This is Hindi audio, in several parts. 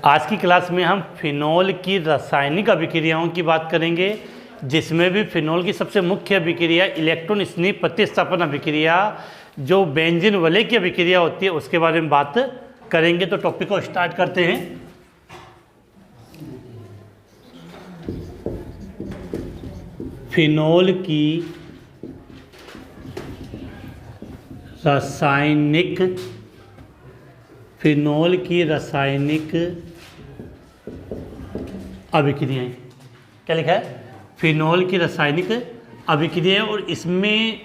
आज की क्लास में हम फिनोल की रासायनिक अभिक्रियाओं की बात करेंगे, जिसमें भी फिनोल की सबसे मुख्य अभिक्रिया इलेक्ट्रॉन स्नेह प्रतिस्थापन अभिक्रिया जो बेंजीन वलय की अभिक्रिया होती है उसके बारे में बात करेंगे। तो टॉपिक को स्टार्ट करते हैं। फिनोल की रासायनिक अभिक्रियाएं, क्या लिखा है? फिनोल की रासायनिक अभिक्रिया। और इसमें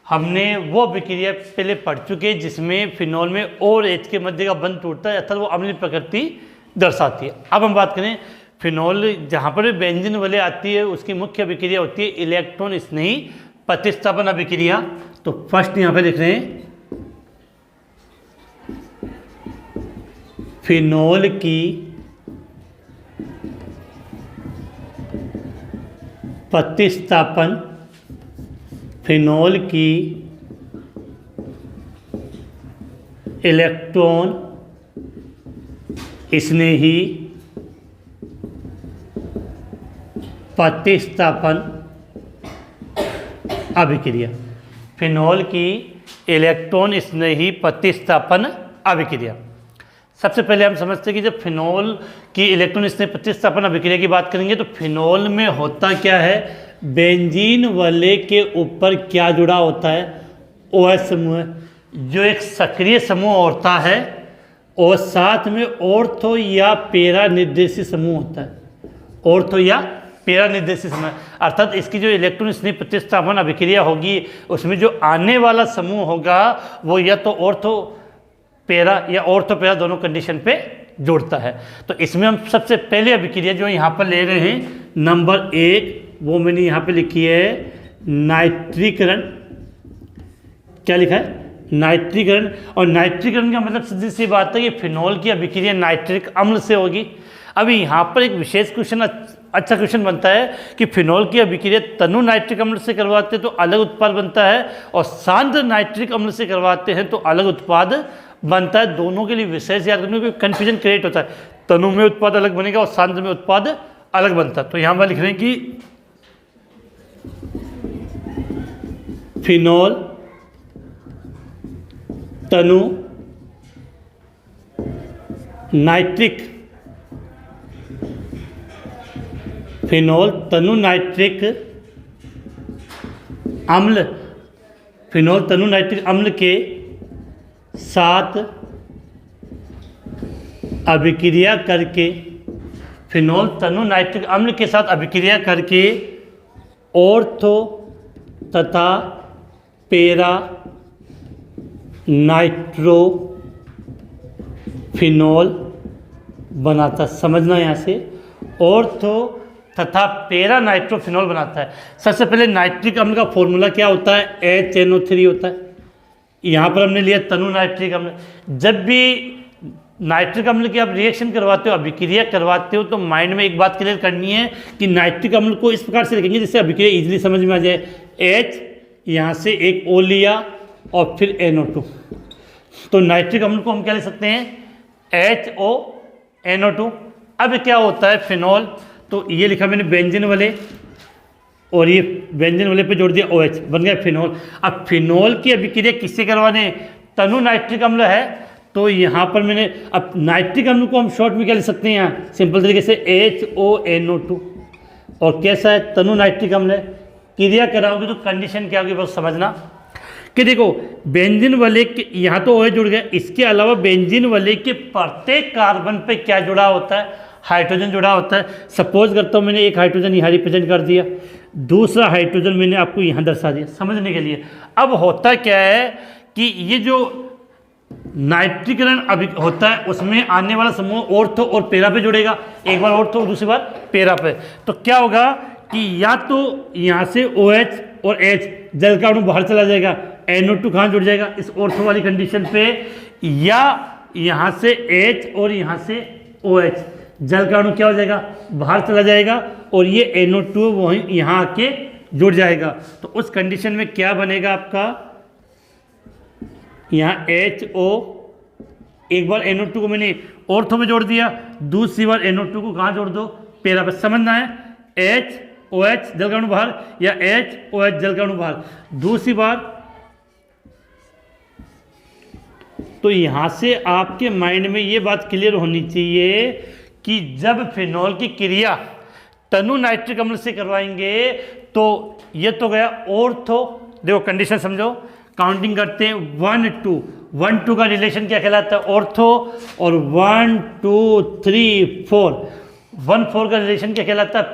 हमने वो अभिक्रिया पहले पढ़ चुके हैं जिसमें फिनोल में और एच के मध्य का बंध टूटता है अर्थात वो अम्लीय प्रकृति दर्शाती है। अब हम बात करें फिनोल जहाँ पर बेंजीन वलय आती है उसकी मुख्य अभिक्रिया होती है इलेक्ट्रॉन स्नेही प्रतिस्थापन अभिक्रिया। तो फर्स्ट यहाँ पे लिख रहे हैं फिनोल की प्रतिस्थापन, फिनोल की इलेक्ट्रॉन स्नेही प्रतिस्थापन अभिक्रिया। फिनोल की इलेक्ट्रॉन स्नेही प्रतिस्थापन अभिक्रिया। सबसे पहले हम समझते हैं कि जब फिनोल की इलेक्ट्रॉन स्नेह प्रतिस्थापन अभिक्रिया की बात करेंगे तो फिनोल में होता क्या है, बेंजीन वलय के ऊपर क्या जुड़ा होता है, OH समूह जो एक सक्रिय समूह होता है और साथ में ऑर्थो या पैरा निर्देशी समूह होता है। ऑर्थो या पैरा निर्देशी समूह अर्थात इसकी जो इलेक्ट्रॉन स्नेह प्रतिस्थापन अभिक्रिया होगी उसमें जो आने वाला समूह होगा वो या तो ऑर्थो पैरा या ऑर्थो पैरा दोनों कंडीशन पे जोड़ता है। तो इसमें हम सबसे पहले अभिक्रिया जो यहाँ पर ले रहे हैं नंबर 1, वो मैंने यहाँ पे लिखी है नाइट्रीकरण। क्या लिखा है? नाइट्रीकरण। और नाइट्रीकरण का मतलब सीधी सी बात है कि फिनोल की अभिक्रिया नाइट्रिक अम्ल से होगी। अभी यहाँ पर एक विशेष क्वेश्चन, अच्छा क्वेश्चन बनता है कि फिनोल की अभिक्रिया तनु नाइट्रिक अम्ल से करवाते हैं तो अलग उत्पाद बनता है और सांद्र नाइट्रिक अम्ल से करवाते हैं तो अलग उत्पाद बनता है। दोनों के लिए विशेष याद रखने को कन्फ्यूजन क्रिएट होता है, तनु में उत्पाद अलग बनेगा और सांद्र में उत्पाद अलग बनता है। तो यहाँ पर लिख रहे हैं कि फिनोल तनु नाइट्रिक, फिनोल तनु नाइट्रिक अम्ल, फिनोल तनु नाइट्रिक अम्ल के साथ अभिक्रिया करके, फिनोल तनु नाइट्रिक अम्ल के साथ अभिक्रिया करके ऑर्थो तथा पैरा नाइट्रो फिनोल बनाता। समझना यहाँ से, ऑर्थो तथा पैरा नाइट्रोफिनोल बनाता है। सबसे पहले नाइट्रिक अम्ल का फॉर्मूला क्या होता है? HNO3 होता है। यहाँ पर हमने लिया तनु नाइट्रिक अम्ल। जब भी नाइट्रिक अम्ल की आप रिएक्शन करवाते हो, अभिक्रिया करवाते हो, तो माइंड में एक बात क्लियर करनी है कि नाइट्रिक अम्ल को इस प्रकार से लिखेंगे जिससे अभिक्रिया इजीली समझ में आ जाए। H, यहाँ से एक O लिया और फिर NO2। तो नाइट्रिक अम्ल को हम क्या लिख सकते हैं? HONO2। अब क्या होता है फिनोल, तो ये लिखा मैंने बेंजीन वलय और ये बेंजीन वलय पे जोड़ दिया OH, बन गया फिनोल। अब फिनोल की अभिक्रिया किससे करवाने? तनु नाइट्रिक अम्ल है तो यहाँ पर मैंने, अब नाइट्रिक अम्ल को हम शॉर्ट में क्या लिख सकते हैं? यहाँ सिंपल तरीके से HONO2। और कैसा है? तनु नाइट्रिक अम्ल है। क्रिया कराओगे तो कंडीशन क्या होगी बस समझना कि देखो बेंजीन वलय के यहाँ तो OH जुड़ गया, इसके अलावा बेंजीन वलय के प्रत्येक कार्बन पे क्या जुड़ा होता है? हाइड्रोजन जुड़ा होता है। सपोज करता हूँ मैंने एक हाइड्रोजन यहाँ रिप्रेजेंट कर दिया, दूसरा हाइड्रोजन मैंने आपको यहाँ दर्शा दिया समझने के लिए। अब होता क्या है कि ये जो नाइट्रीकरण अभी होता है उसमें आने वाला समूह ऑर्थो और पैरा पे जुड़ेगा, एक बार ऑर्थो दूसरी बार पैरा पे। तो क्या होगा कि या तो यहाँ से OH और H जल का अणु बाहर चला जाएगा, NO2 कहाँ जुड़ जाएगा इस ऑर्थो वाली कंडीशन पे, या यहाँ से H और यहाँ से OH जल का अणु क्या हो जाएगा? बाहर चला जाएगा और ये NO2 वहीं यहाँ आके जुड़ जाएगा। तो उस कंडीशन में क्या बनेगा आपका? यहाँ HO एक बार NO2 को मैंने ऑर्थो में जोड़ दिया, दूसरी बार NO2 को कहाँ जोड़ दो, पैरा पे। समझना है HOH जल का अणु बाहर या HOH जल का अणु बाहर। दूसरी बार तो यहां से आपके माइंड में ये बात क्लियर होनी चाहिए कि जब फिनॉल की क्रिया तनु नाइट्रिक अम्ल से करवाएंगे तो ये तो गया ऑर्थो। देखो कंडीशन समझो, काउंटिंग करते हैं 1 2 1 2 का रिलेशन क्या कहलाता है, ऑर्थो। और 1 2 3 4 1 4 का रिलेशन क्या कहलाता है,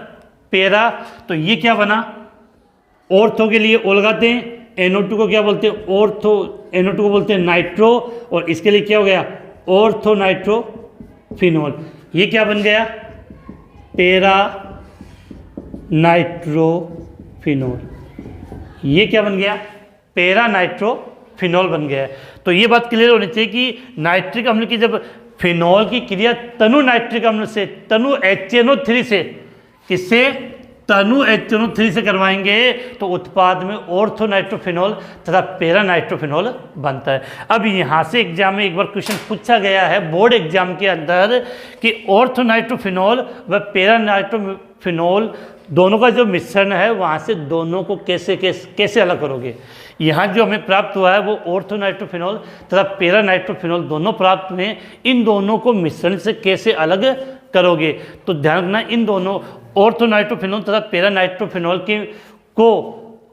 पैरा। तो ये क्या बना, ऑर्थो के लिए ओ लगाते हैं, NO2 को क्या बोलते हैं, ऑर्थो, NO2 को बोलते हैं नाइट्रो, और इसके लिए क्या हो गया, ऑर्थो नाइट्रो फिनॉल। ये क्या बन गया, पैरा नाइट्रो फिनॉल। ये क्या बन गया, पैरा नाइट्रो फिनॉल बन गया है। तो ये बात क्लियर होनी चाहिए कि नाइट्रिक अम्ल की जब फिनॉल की क्रिया तनु नाइट्रिक अम्ल से, तनु HNO3 से, किससे, तनु HNO3 से करवाएंगे तो उत्पाद में ऑर्थो नाइट्रोफिनॉल तथा पैरा नाइट्रोफिनॉल बनता है। अब यहाँ से एग्जाम में एक बार क्वेश्चन पूछा गया है बोर्ड एग्जाम के अंदर कि ऑर्थो नाइट्रोफिनॉल व पैरा नाइट्रोफिनॉल दोनों का जो मिश्रण है वहाँ से दोनों को कैसे अलग करोगे। यहाँ जो हमें प्राप्त हुआ है वो ऑर्थो नाइट्रोफिनॉल तथा पैरा नाइट्रोफिनॉल दोनों प्राप्त हुए, इन दोनों को मिश्रण से कैसे अलग करोगे। तो ध्यान रखना, इन दोनों ऑर्थो नाइट्रोफिनॉल तथा पैरा नाइट्रोफिनॉल को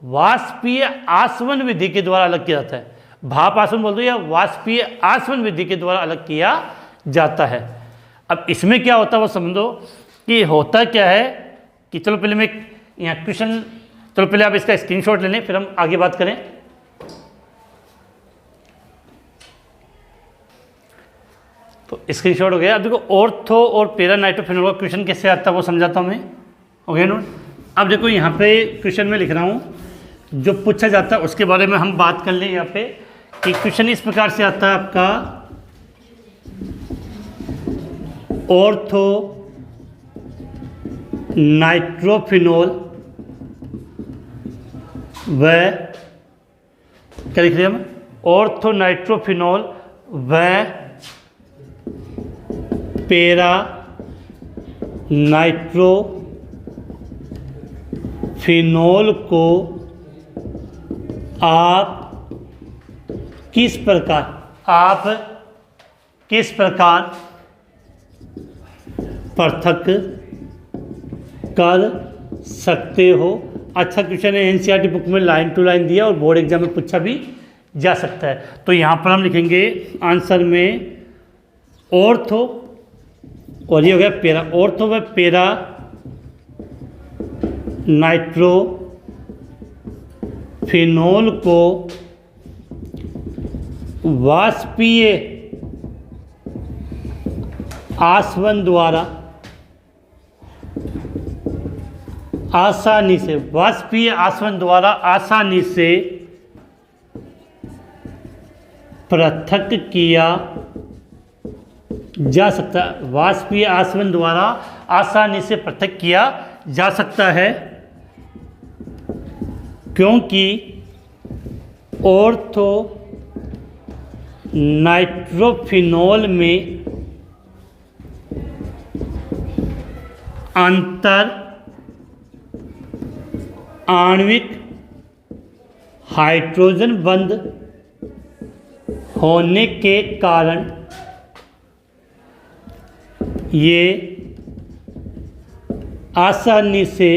वाष्पीय आसवन विधि के द्वारा अलग किया जाता है। भाप आसवन बोल दो या वाष्पीय आसवन विधि के द्वारा अलग किया जाता है। अब इसमें क्या होता है वो समझो कि होता क्या है कि चलो पहले मैं यहाँ क्वेश्चन, चलो पहले आप इसका स्क्रीनशॉट ले लें फिर हम आगे बात करें। तो स्क्रीनशॉट हो गया। अब देखो ऑर्थो और पैरा नाइट्रोफिनॉल का क्वेश्चन कैसे आता है वो समझाता हूँ मैं। Okay note. अब देखो यहाँ पे क्वेश्चन में लिख रहा हूँ, जो पूछा जाता है उसके बारे में हम बात कर लें यहाँ पे कि क्वेश्चन इस प्रकार से आता है आपका, ऑर्थो नाइट्रोफिनॉल व क्या लिख रहे हम, ऑर्थो नाइट्रोफिनॉल व पैरा नाइट्रोफिनॉल को आप किस प्रकार पृथक कर सकते हो। अच्छा क्वेश्चन है, एनसीईआरटी बुक में लाइन टू लाइन दिया और बोर्ड एग्जाम में पूछा भी जा सकता है। तो यहाँ पर हम लिखेंगे आंसर में ऑर्थो और ये हो गया पैरा, ऑर्थो व पैरा नाइट्रोफिनॉल को वाष्पीय आसवन द्वारा आसानी से, वाष्पीय आसवन द्वारा आसानी से पृथक किया जा सकता है। वाष्पीय आसवन द्वारा आसानी से पृथक किया जा सकता है क्योंकि ऑर्थो नाइट्रोफिनॉल में अंतर आणविक हाइड्रोजन बंध होने के कारण ये आसानी से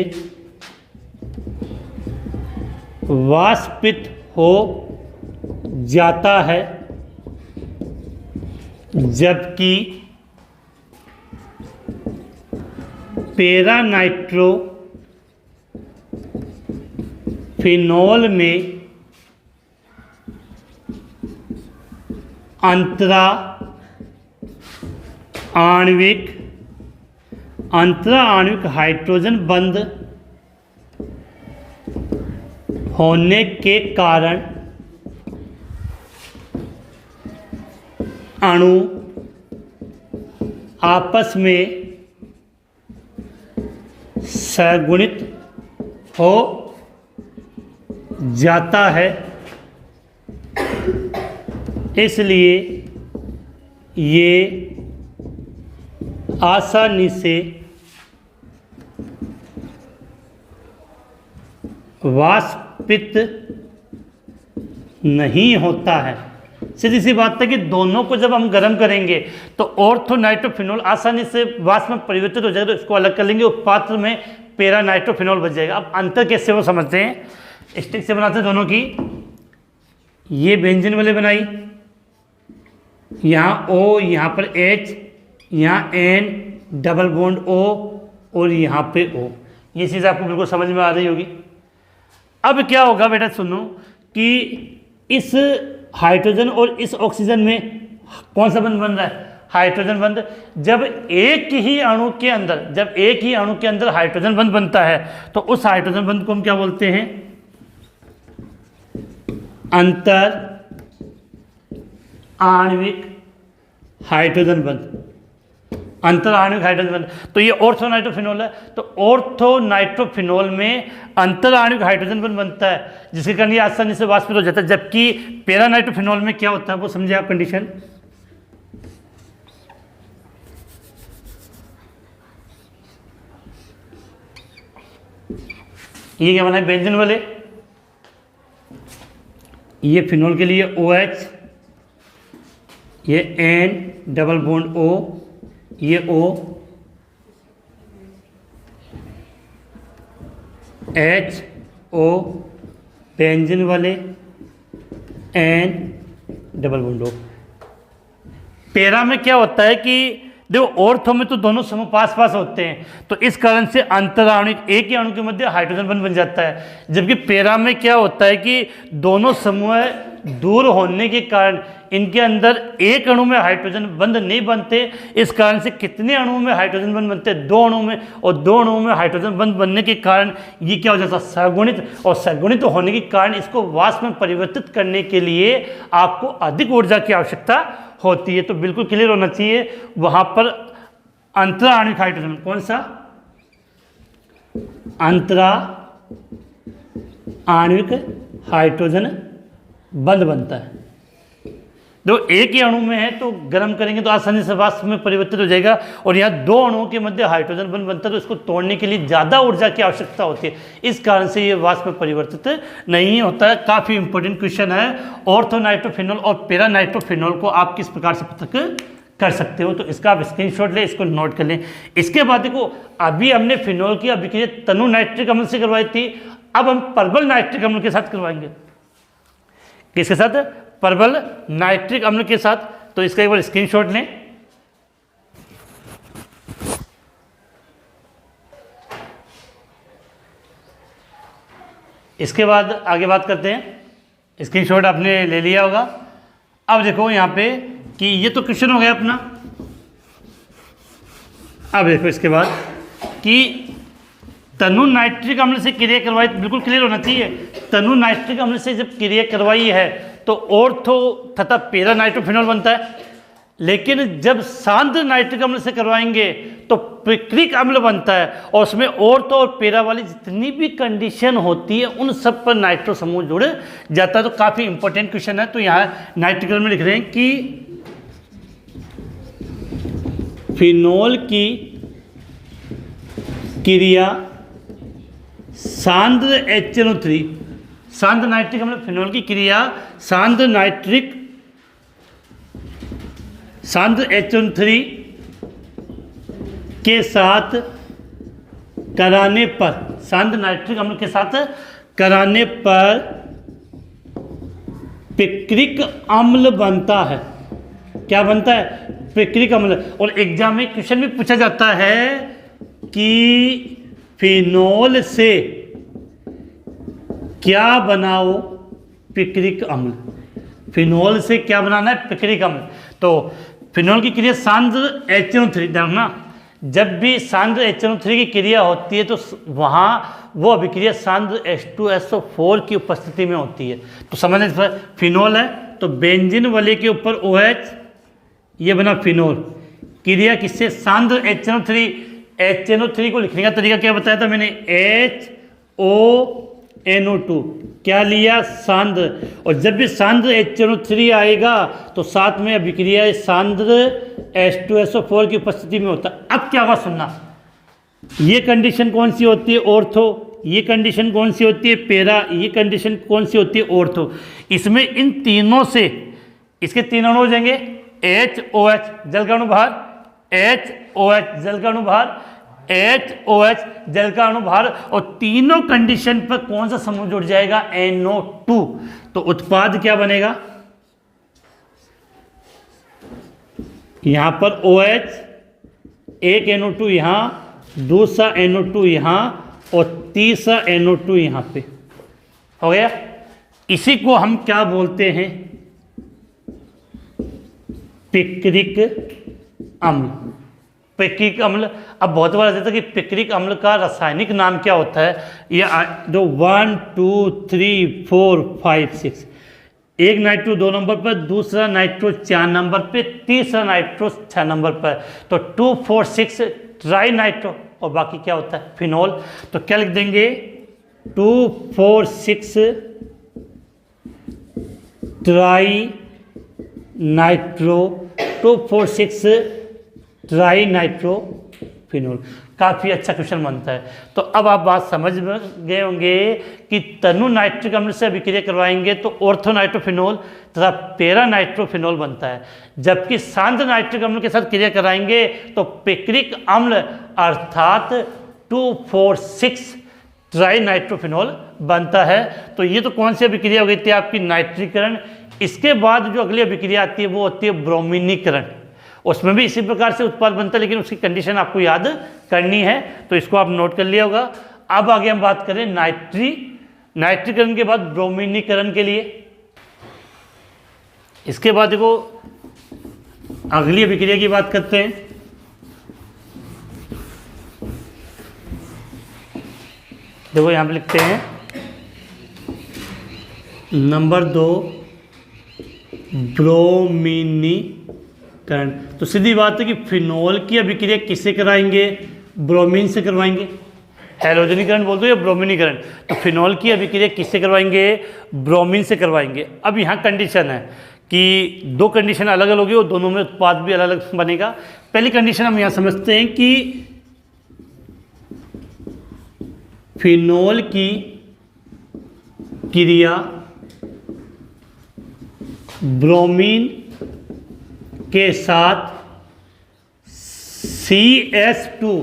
वाष्पित हो जाता है, जबकि पैरा नाइट्रोफिनॉल में अंतरा आणविक हाइड्रोजन बंध होने के कारण अणु आपस में सगुणित हो जाता है, इसलिए ये आसानी से वाष्पित नहीं होता है। सीधी सी बात है कि दोनों को जब हम गर्म करेंगे तो ऑर्थो नाइट्रोफिनॉल आसानी से वाष्प में परिवर्तित हो जाएगा, तो इसको अलग कर लेंगे और पात्र में पेरा नाइट्रोफिनॉल बच जाएगा। अब अंतर कैसे वो समझते हैं। स्टिक से बनाते हैं दोनों की, ये बेंजीन वाले बनाई, यहाँ O, यहाँ पर H, यहाँ N, डबल बॉन्ड O और यहाँ पे O। ये चीज़ आपको बिल्कुल समझ में आ रही होगी। अब क्या होगा बेटा सुनो कि इस हाइड्रोजन और इस ऑक्सीजन में कौन सा बंध बन रहा है, हाइड्रोजन बंध। जब एक ही अणु के अंदर हाइड्रोजन बंध बनता है तो उस हाइड्रोजन बंध को हम क्या बोलते हैं, अंतर आणविक हाइड्रोजन बंध। अंतर आणविक हाइड्रोजन बंध, तो ये ऑर्थो नाइट्रोफिनॉल है। तो ऑर्थो नाइट्रोफिनॉल में अंतर आणविक हाइड्रोजन बंध बनता है जिसके कारण ये आसानी से वाष्पित हो जाता है। जबकि पैरा नाइट्रोफिनॉल में क्या होता है वो समझे आप कंडीशन। ये क्या बना है बेंजीन वाले, ये फिनॉल के लिए OH, ये N डबल बॉन्ड O, ये O, H O बेंजीन वाले, N double bond O। Para में क्या होता है कि देखो ऑर्थो में तो दोनों समूह पास पास होते हैं, तो इस कारण से अंतराणुक एक ही अणु के मध्य हाइड्रोजन बंध बन जाता है। जबकि पैरा में क्या होता है कि दोनों समूह दूर होने के कारण इनके अंदर एक अणु में हाइड्रोजन बंध नहीं बनते। इस कारण से कितने अणुओं में हाइड्रोजन बंध बनते हैं, 2 अणुओं में, और 2 अणुओं में हाइड्रोजन बंध बनने के कारण ये क्या हो जाता है, सगुणित। और सगुणित होने के कारण इसको वाष्प में परिवर्तित करने के लिए आपको अधिक ऊर्जा की आवश्यकता होती है। तो बिल्कुल क्लियर होना चाहिए वहां पर अंतरा आणविक हाइड्रोजन, कौन सा, अंतरा आणविक हाइड्रोजन बंध बनता है। जो एक ही अणु में है तो गर्म करेंगे तो आसानी से वाष्प में परिवर्तित हो जाएगा, और यहाँ 2 अणुओं के मध्य हाइड्रोजन बंध बनता है तो इसको तोड़ने के लिए ज़्यादा ऊर्जा की आवश्यकता होती है। इस कारण से ये वाष्प में परिवर्तित नहीं होता है। काफ़ी इंपॉर्टेंट क्वेश्चन है। ऑर्थो नाइट्रोफिनॉल और पैरा नाइट्रोफिनॉल को आप किस प्रकार से पृथक कर सकते हो, तो इसका आप स्क्रीनशॉट ले, इसको नोट कर लें। इसके बाद देखो अभी हमने फिनॉल की अभिक्रिया तनु नाइट्रिक अम्ल से करवाई थी, अब हम परबल नाइट्रिक अम्ल के साथ करवाएंगे। किसके साथ, परबल नाइट्रिक अम्ल के साथ। तो इसका एक बार स्क्रीनशॉट लें। इसके बाद आगे बात करते हैं। स्क्रीनशॉट आपने ले लिया होगा। अब देखो यहाँ पे कि ये तो क्वेश्चन हो गया अपना। अब देखो इसके बाद कि तनु नाइट्रिक अम्ल से क्रिया करवाई, बिल्कुल क्लियर होना चाहिए। तनु नाइट्रिक अम्ल से जब क्रिया करवाई है तो ऑर्थो तथा पैरा नाइट्रोफिनॉल बनता है, लेकिन जब सांद्र नाइट्रिक अम्ल से करवाएंगे तो पिक्रिक अम्ल बनता है, और उसमें ऑर्थो और पैरा वाली जितनी भी कंडीशन होती है उन सब पर नाइट्रो समूह जुड़ जाता है। तो काफ़ी इंपॉर्टेंट क्वेश्चन है। तो यहाँ नाइट्रिक अम्ल में लिख रहे हैं कि फिनॉल की क्रिया सांद्र HNO3, सांद्र नाइट्रिक अम्ल फिनॉल की क्रिया सांद्र HNO3 के साथ कराने पर, सांद्र नाइट्रिक अम्ल के साथ कराने पर पिक्रिक अम्ल बनता है। क्या बनता है, पिक्रिक अम्ल। और एग्जाम में क्वेश्चन भी पूछा जाता है कि फिनॉल से क्या बनाओ, पिक्रिक अम्ल। फिनॉल से क्या बनाना है, पिक्रिक अम्ल। तो फिनॉल की क्रिया सांद्र HNO3, ना जब भी सांद्र HNO3 की क्रिया होती है तो वहाँ वो अभिक्रिया सांद्र H2SO4 की उपस्थिति में होती है। तो समझ, फिनॉल है तो बेंजीन वाले के ऊपर OH, ये बना फिनॉल। क्रिया किससे, सांद्र HNO3 को लिखने का तरीका क्या बताया था मैंने, HO NO2 क्या लिया, सांद्र, और जब भी सांद्र HNO3 आएगा तो साथ में अभिक्रिया सांद्र H2SO4 की उपस्थिति में होता है। अब क्या होगा सुनना, ये कंडीशन कौन सी होती है, ऑर्थो, ये कंडीशन कौन सी होती है, पैरा, ये कंडीशन कौन सी होती है, ऑर्थो। इसमें इन तीनों से इसके तीन अणु हो जाएंगे, HOH जल का अणु बाहर, HOH जल का अणु बाहर, HOH जल का अणु बाहर, और तीनों कंडीशन पर कौन सा समूह जुड़ जाएगा, NO2। तो उत्पाद क्या बनेगा, यहां पर OH, एक NO2 यहां, दूसरा NO2 यहां और तीसरा NO2 यहां पे हो गया। इसी को हम क्या बोलते हैं, पिक्रिक अम्ल। पिक्रिक अम्ल, अब बहुत बार कहते हैं कि पिक्रिक अम्ल का रासायनिक नाम क्या होता है, ये जो 1 2 3 4 5 6, एक नाइट्रो 2 नंबर पर, दूसरा नाइट्रो 4 नंबर पे, तीसरा नाइट्रो 6 नंबर पर, तो 2 4 6 ट्राई नाइट्रो, और बाकी क्या होता है, फिनोल। तो क्या लिख देंगे, 2 4 6 tri nitro, 2 4 6 tri nitro phenol. काफ़ी अच्छा क्वेश्चन बनता है। तो अब आप बात समझ गए होंगे कि तनु नाइट्रिक अम्ल से अभिक्रिया करवाएंगे तो ऑर्थो नाइट्रोफिनोल तथा पैरा नाइट्रोफिनोल बनता है, जबकि सांद्र नाइट्रिक अम्ल के साथ क्रिया कराएंगे तो पिक्रिक अम्ल अर्थात 2,4,6 ट्राई नाइट्रोफिनोल बनता है। तो ये तो कौन सी अभिक्रिया हो गई थी आपकी, नाइट्रीकरण। इसके बाद जो अगली अभिक्रिया आती है वो होती है ब्रोमीनीकरण। उसमें भी इसी प्रकार से उत्पाद बनता है, लेकिन उसकी कंडीशन आपको याद करनी है, तो इसको आप नोट कर लिया होगा। अब आगे हम बात करें नाइट्रीकरण के बाद ब्रोमीनीकरण के लिए। इसके बाद देखो अगली अभिक्रिया की बात करते हैं। देखो यहां पे लिखते हैं नंबर 2 ब्रोमीनीकरण। तो सीधी बात है कि फिनोल की अभिक्रिया किससे कराएंगे, ब्रोमीन से करवाएंगे। हैलोजनीकरण बोलते हो या ब्रोमीनीकरण, तो फिनोल की अभिक्रिया किससे करवाएंगे, ब्रोमीन से करवाएंगे। अब यहाँ कंडीशन है कि दो कंडीशन अलग अलग होगी और दोनों में उत्पाद भी अलग अलग बनेगा। पहली कंडीशन हम यहाँ समझते हैं कि फिनोल की क्रिया ब्रोमीन के साथ CS2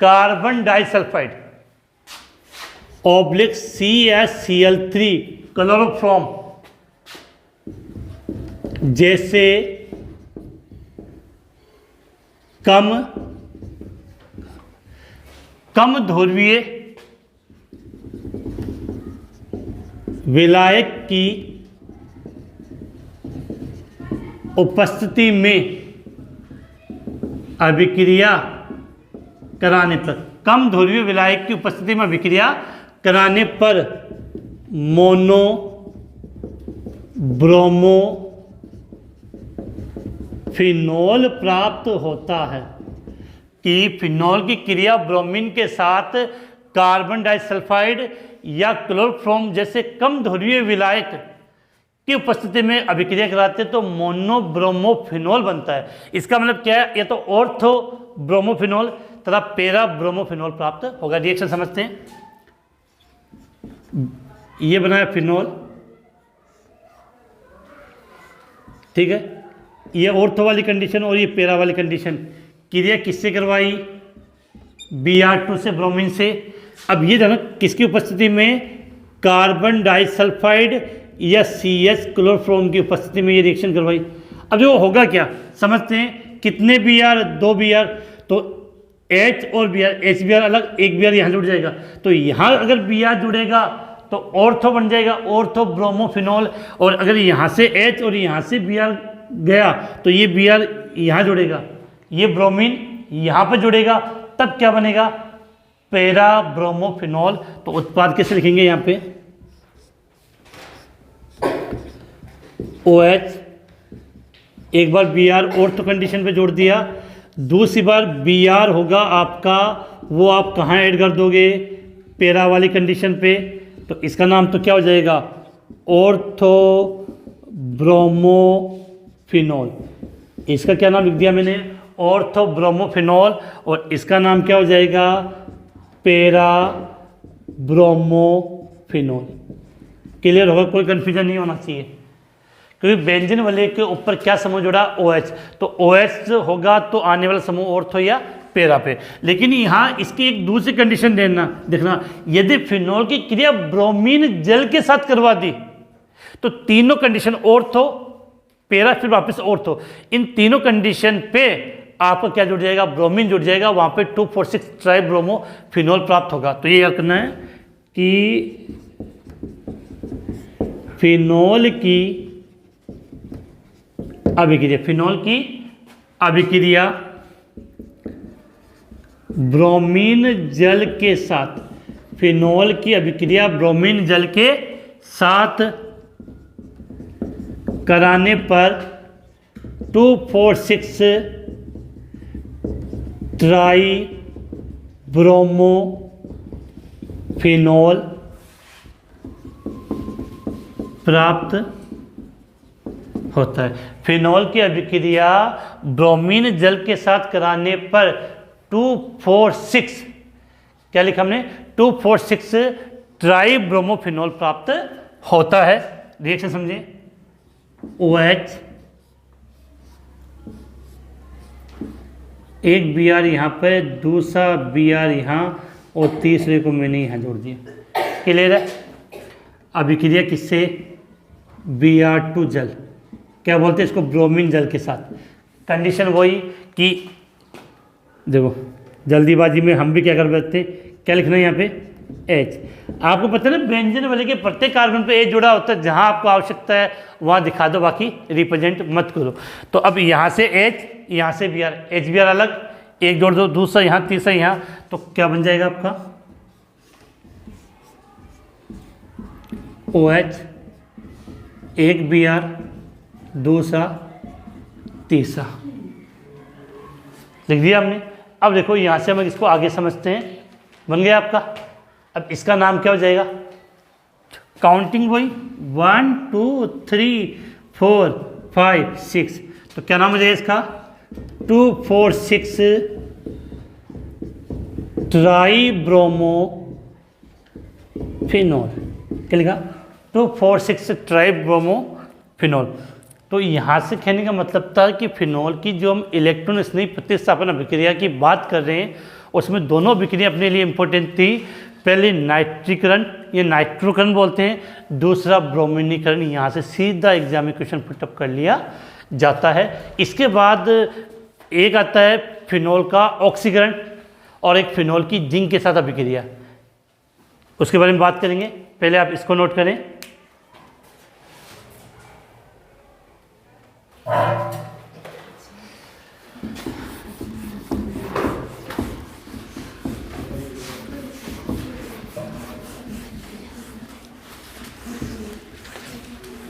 carbon disulphide oblique CaCl3 chloroform जैसे कम ध्रुवीय विलायक की उपस्थिति में अभिक्रिया कराने पर, कम ध्रुवीय विलायक की उपस्थिति में अभिक्रिया कराने पर मोनो ब्रोमो फिनोल प्राप्त होता है। कि फिनोल की क्रिया ब्रोमीन के साथ कार्बन डाइसल्फाइड या क्लोरोफॉर्म जैसे कम ध्रुवीय विलायक की उपस्थिति में अभिक्रिया कराते तो मोनोब्रोमोफिनोल बनता है। इसका मतलब क्या है, ये तो ऑर्थो ब्रोमोफिनोल तथा पैरा ब्रोमोफिनोल प्राप्त होगा। रिएक्शन समझते हैं। ये बनाया फिनोल, ठीक है, ये ऑर्थो वाली कंडीशन और ये पैरा वाली कंडीशन। क्रिया किससे करवाई, Br2 से, ब्रोमीन से। अब ये जाना किसकी उपस्थिति में, कार्बन डाइसल्फाइड या CH क्लोरोफॉर्म की उपस्थिति में ये रिएक्शन करवाई। अब वो होगा क्या समझते हैं, कितने Br, 2 Br, तो H और Br, HBr अलग, एक Br यहाँ जुड़ जाएगा। तो यहाँ अगर Br जुड़ेगा तो ऑर्थो बन जाएगा, ऑर्थो ब्रोमोफिनोल। और अगर यहाँ से H और यहाँ से Br गया तो ये Br यहाँ जुड़ेगा, ये ब्रोमीन यहाँ पर जुड़ेगा, तब क्या बनेगा, पैरा ब्रोमोफिनोल। तो उत्पाद कैसे लिखेंगे यहाँ पे, OH, एक बार Br ऑर्थो कंडीशन पे जोड़ दिया, दूसरी बार Br होगा आपका, वो आप कहाँ ऐड कर दोगे, पैरा वाली कंडीशन पे, तो इसका नाम तो क्या हो जाएगा, ऑर्थो ब्रोमोफिनॉल। इसका क्या नाम लिख दिया मैंने, ऑर्थो ब्रोमोफिनॉल, और इसका नाम क्या हो जाएगा, पैरा ब्रोमोफिनॉल। क्लियर होगा, कोई कंफ्यूजन नहीं होना चाहिए, क्योंकि बेंजीन वाले के ऊपर क्या समूह जुड़ा, OH, तो OH होगा तो आने वाला समूह ऑर्थो या पैरा पे। लेकिन यहाँ इसकी एक दूसरी कंडीशन देखना, यदि फिनॉल की क्रिया ब्रोमीन जल के साथ करवा दी तो तीनों कंडीशन, ऑर्थो, पैरा, फिर वापस ऑर्थो, इन तीनों कंडीशन पे आपका क्या जुड़ जाएगा, ब्रोमीन जुड़ जाएगा, वहां पे 2,4,6 ट्राई ब्रोमोफिनॉल प्राप्त होगा। तो ये याद करना है कि फिनॉल की अभिक्रिया ब्रोमीन जल के साथ, फिनॉल की अभिक्रिया ब्रोमीन जल के साथ कराने पर 2,4,6 ट्राई ब्रोमोफिनॉल प्राप्त होता है। फिनॉल की अभिक्रिया ब्रोमीन जल के साथ कराने पर 2,4,6, क्या लिखा हमने, 2,4,6 ट्राई ब्रोमोफिनॉल प्राप्त होता है। रिएक्शन समझिए, OH, एक Br यहाँ पे, दूसरा Br यहाँ, और तीसरे को मैंने यहाँ जोड़ दिया। क्लियर है। अभिक्रिया किससे, Br2 जल, क्या बोलते हैं इसको, ब्रोमीन जल के साथ। कंडीशन वही कि देखो जल्दीबाजी में हम भी क्या कर बैठते हैं, क्या लिखना है यहाँ पे, H। आपको पता है ना, बेंजीन वाले के प्रत्येक कार्बन पे H जुड़ा होता है, जहाँ आपको आवश्यकता है वहाँ दिखा दो, बाकी रिप्रेजेंट मत करो। तो अब यहाँ से H, यहाँ से Br, HBr अलग, एक जोड़ दो, दूसरा यहाँ, तीसरा यहाँ, तो क्या बन जाएगा आपका OH, एक Br, दूसरा, तीसरा, लिख दिया हमने। अब देखो यहाँ से हम इसको आगे समझते हैं, बन गया आपका। अब इसका नाम क्या हो जाएगा, काउंटिंग वही 1 2 3 4 5 6, तो क्या नाम हो जाएगा इसका, 2,4,6 ट्राई ब्रोमोफिनॉल। क्या लिखा, 2,4,6 ट्राई ब्रोमोफिनॉल। तो यहाँ से कहने का मतलब था कि फिनॉल की जो हम इलेक्ट्रॉन स्नेही प्रतिस्थापन अभिक्रिया की बात कर रहे हैं, उसमें दोनों अभिक्रिया अपने लिए इंपॉर्टेंट थी। पहले नाइट्रीकरण, ये नाइट्रोकरण बोलते हैं, दूसरा ब्रोमीनीकरण। यहाँ से सीधा एग्जाम में क्वेश्चन पुटअप कर लिया जाता है। इसके बाद एक आता है फिनॉल का ऑक्सीकरण, और एक फिनॉल की जिंक के साथ अभिक्रिया, उसके बारे में बात करेंगे। पहले आप इसको नोट करें,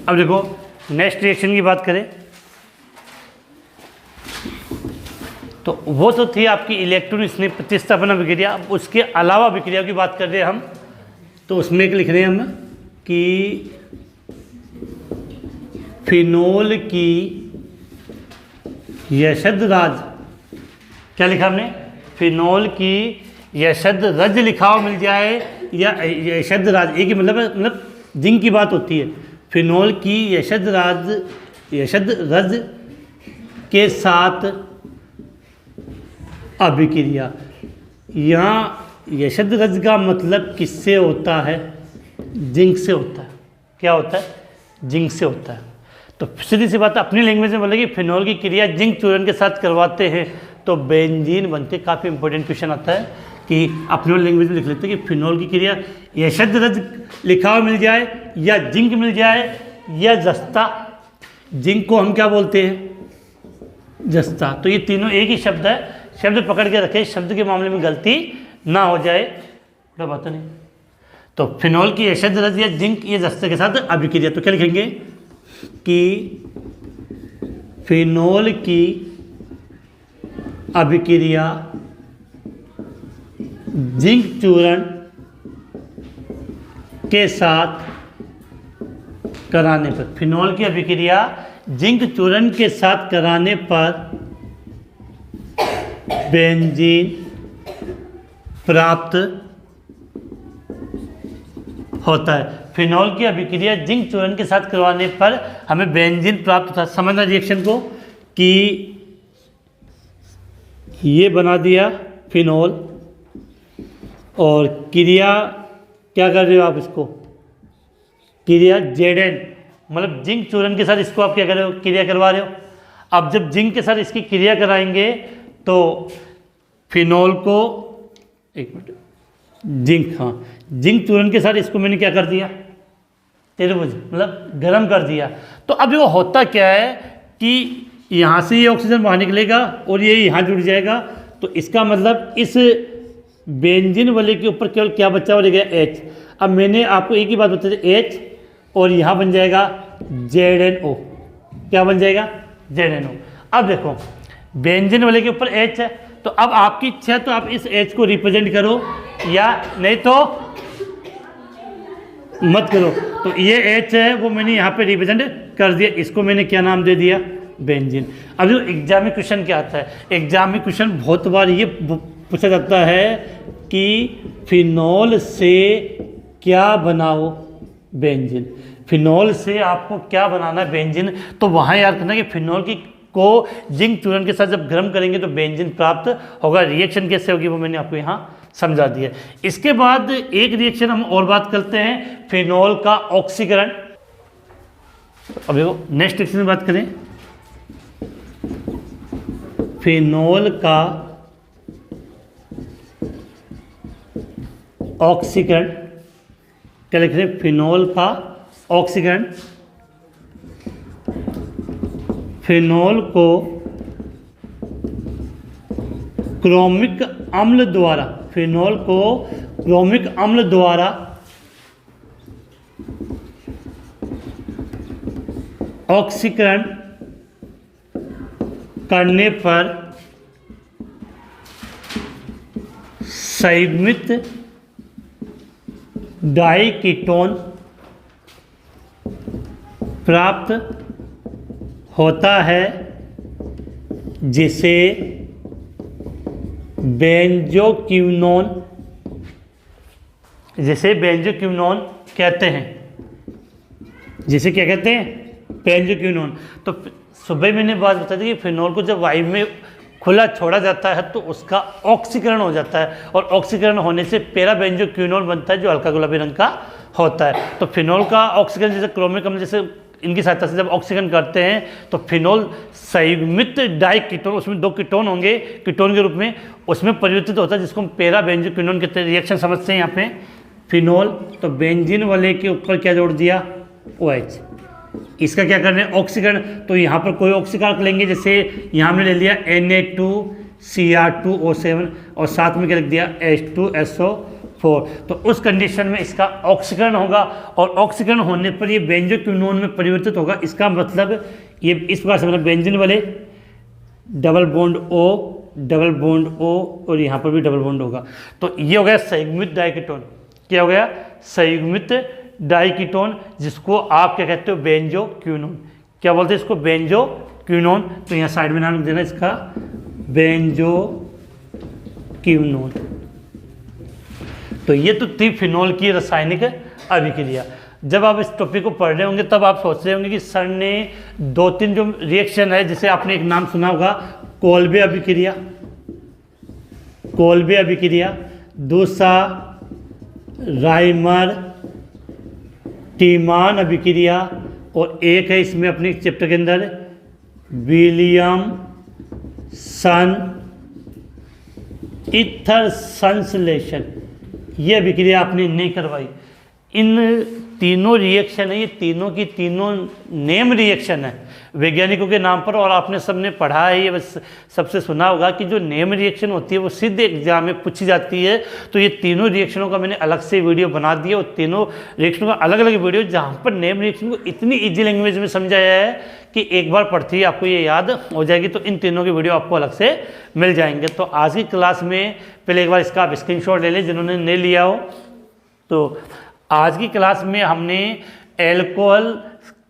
अब देखो नेक्स्ट रिएक्शन की बात करें तो वो तो थी आपकी इलेक्ट्रॉन स्नेह प्रतिस्थापन अभिक्रिया। अब उसके अलावा अभिक्रिया की बात कर रहे हैं हम, तो उसमें लिख रहे हैं हम कि फिनॉल की यशद राज, क्या लिखा हमने, फिनॉल की यशद रज लिखा हो मिल जाए, या यशद राज, एक ही मतलब जिंक की बात होती है। फिनॉल की यशद रज के साथ अभिक्रिया, यहाँ यशद रज का मतलब किससे होता है, जिंक से होता है। क्या होता है, जिंक से होता है। तो सीधी सी बात अपनी लैंग्वेज में बोलेगी, फिनॉल की क्रिया जिंक चूर्ण के साथ करवाते हैं तो बेंजीन बनते। काफ़ी इंपॉर्टेंट क्वेश्चन आता है कि अपने लैंग्वेज में लिख लेते हैं कि फिनॉल की क्रिया यशद रज लिखा हुआ मिल जाए, या जिंक मिल जाए, या जस्ता। जिंक को हम क्या बोलते हैं, जस्ता। तो ये तीनों एक ही शब्द है, शब्द पकड़ के रखें, शब्द के मामले में गलती ना हो जाए, बड़ा बात नहीं। तो फिनॉल की यशद रज या जिंक, ये जस्ते के साथ अभिक्रिया, तो क्या लिखेंगे कि फिनॉल की अभिक्रिया जिंक चूर्ण के साथ कराने पर, फिनॉल की अभिक्रिया जिंक चूर्ण के साथ कराने पर बेंजीन प्राप्त होता है। फिनॉल की अभिक्रिया जिंक चूर्ण के साथ करवाने पर हमें बेंजीन प्राप्त होता है। समझना रिएक्शन को कि ये बना दिया फिनॉल और क्रिया क्या कर रहे हो आप, इसको क्रिया Zn मतलब जिंक चूर्ण के साथ इसको आप क्या कर रहे हो, क्रिया करवा रहे हो। अब जब जिंक के साथ इसकी क्रिया कराएंगे तो फिनॉल को, एक मिनट, जिंक, हाँ, जिंक चूर्ण के साथ इसको मैंने क्या कर दिया, त्रिभुज मतलब गर्म कर दिया। तो अब वो होता क्या है कि यहाँ से ये ऑक्सीजन बाहर निकलेगा और ये यहाँ जुड़ जाएगा। तो इसका मतलब इस बेंजीन वाले के ऊपर केवल क्या बचा हुआ गया, H। अब मैंने आपको एक ही बात बताई, H और यहाँ बन जाएगा ZnO। क्या बन जाएगा, ZnO। अब देखो बेंजीन वाले के ऊपर H है, तो अब आपकी इच्छा है तो आप इस H को रिप्रेजेंट करो या नहीं तो मत करो। तो ये H है वो मैंने यहाँ पे रिप्रेजेंट कर दिया, इसको मैंने क्या नाम दे दिया, बेंजीन। अब जो एग्जाम में क्वेश्चन क्या आता है, एग्जाम में क्वेश्चन बहुत बार ये पूछा जाता है कि फिनॉल से क्या बनाओ, बेंजीन। फिनॉल से आपको क्या बनाना है, बेंजीन। तो वहाँ याद करना कि फिनॉल की को जिंक चूर्ण के साथ जब गर्म करेंगे तो बेंजीन प्राप्त होगा। रिएक्शन कैसे होगी वो मैंने आपको यहाँ समझा दिया। इसके बाद एक रिएक्शन हम और बात करते हैं, फिनॉल का ऑक्सीकरण। अब देखो नेक्स्ट रिएक्शन में बात करें, फिनॉल का ऑक्सीकरण। क्या लिख रहे हैं, फिनॉल का ऑक्सीकरण। फिनॉल को क्रोमिक अम्ल द्वारा, फिनॉल को क्रोमिक अम्ल द्वारा ऑक्सीकरण करने पर संयुग्मित डाइकीटोन प्राप्त होता है, जिसे बेंजोक्विनोन कहते हैं। जिसे क्या कहते हैं, बेंजोक्विनोन। तो सुबह मैंने बात बता दी कि फिनॉल को जब वायु में खुला छोड़ा जाता है तो उसका ऑक्सीकरण हो जाता है, और ऑक्सीकरण होने से पेराबेंजोक्विनोन बनता है जो हल्का गुलाबी रंग का होता है। तो फिनॉल का ऑक्सीकरण जैसे क्रोमिक अम्ल जैसे इनकी सहायता से जब ऑक्सीकरण करते हैं तो फिनॉल संयुग्मित डाइकीटोन, उसमें 2 कीटोन होंगे कीटोन के रूप में, उसमें परिवर्तित होता है जिसको हम पेराबेंजोक्विनोन कहते हैं। रिएक्शन समझते हैं यहाँ पे, फिनॉल तो बेंजीन वाले के ऊपर क्या जोड़ दिया, OH। इसका क्या करना है, ऑक्सीकरण। तो यहाँ पर कोई ऑक्सीकरण लेंगे, जैसे यहाँ हमने ले लिया Na2Cr2O7 और साथ में क्या लिख दिया H2SO4। तो उस कंडीशन में इसका ऑक्सीकरण होगा, और ऑक्सीकरण होने पर ये बेंजोक्विनोन में परिवर्तित होगा। इसका मतलब ये इस प्रकार से, मतलब बेंजीन वाले डबल बॉन्ड O और यहाँ पर भी डबल बॉन्ड होगा। तो ये हो गया संयुग्मित डाइकीटोन। क्या हो गया, संयुग्मित डाइकीटोन, जिसको आप क्या कहते हो, बेंजोक्विनोन। क्या बोलते हैं इसको, बेंजोक्विनोन। तो यहाँ साइड में नाम लिख देना इसका, बेंजोक्विनोन। तो ये तो थी फिनॉल की रासायनिक अभिक्रिया। जब आप इस टॉपिक को पढ़ रहे होंगे तब आप सोच रहे होंगे कि सर ने 2-3 जो रिएक्शन है, जैसे आपने एक नाम सुना होगा कोल्बे अभिक्रिया, कोल्बे अभिक्रिया, दूसरा राइमर टीमान अभिक्रिया, और एक है इसमें अपने चैप्टर के अंदर विलियमसन ईथर संश्लेषण। ये अभिक्रिया आपने नहीं करवाई। इन तीनों रिएक्शन है, ये तीनों की तीनों नेम रिएक्शन है वैज्ञानिकों के नाम पर, और आपने सबने पढ़ा है, ये बस सबसे सुना होगा कि जो नेम रिएक्शन होती है वो सीधे एग्जाम में पूछी जाती है। तो ये तीनों रिएक्शनों का मैंने अलग से वीडियो बना दिया, और तीनों रिएक्शनों का अलग अलग वीडियो, जहाँ पर नेम रिएक्शन को इतनी ईजी लैंग्वेज में समझाया है कि एक बार पढ़ती है आपको ये याद हो जाएगी। तो इन तीनों के वीडियो आपको अलग से मिल जाएंगे। तो आज की क्लास में पहले एक बार इसका आप स्क्रीनशॉट ले लें जिन्होंने नहीं लिया हो। तो आज की क्लास में हमने एल्कोहल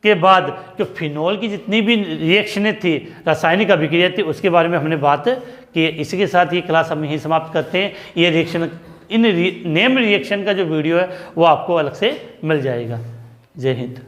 के बाद जो फिनॉल की जितनी भी रिएक्शनें थी, रासायनिक अभिक्रिया थी, उसके बारे में हमने बात की। इसी के साथ ये क्लास हम यहीं समाप्त करते हैं। ये रिएक्शन, इन नेम रिएक्शन का जो वीडियो है वो आपको अलग से मिल जाएगा। जय हिंद।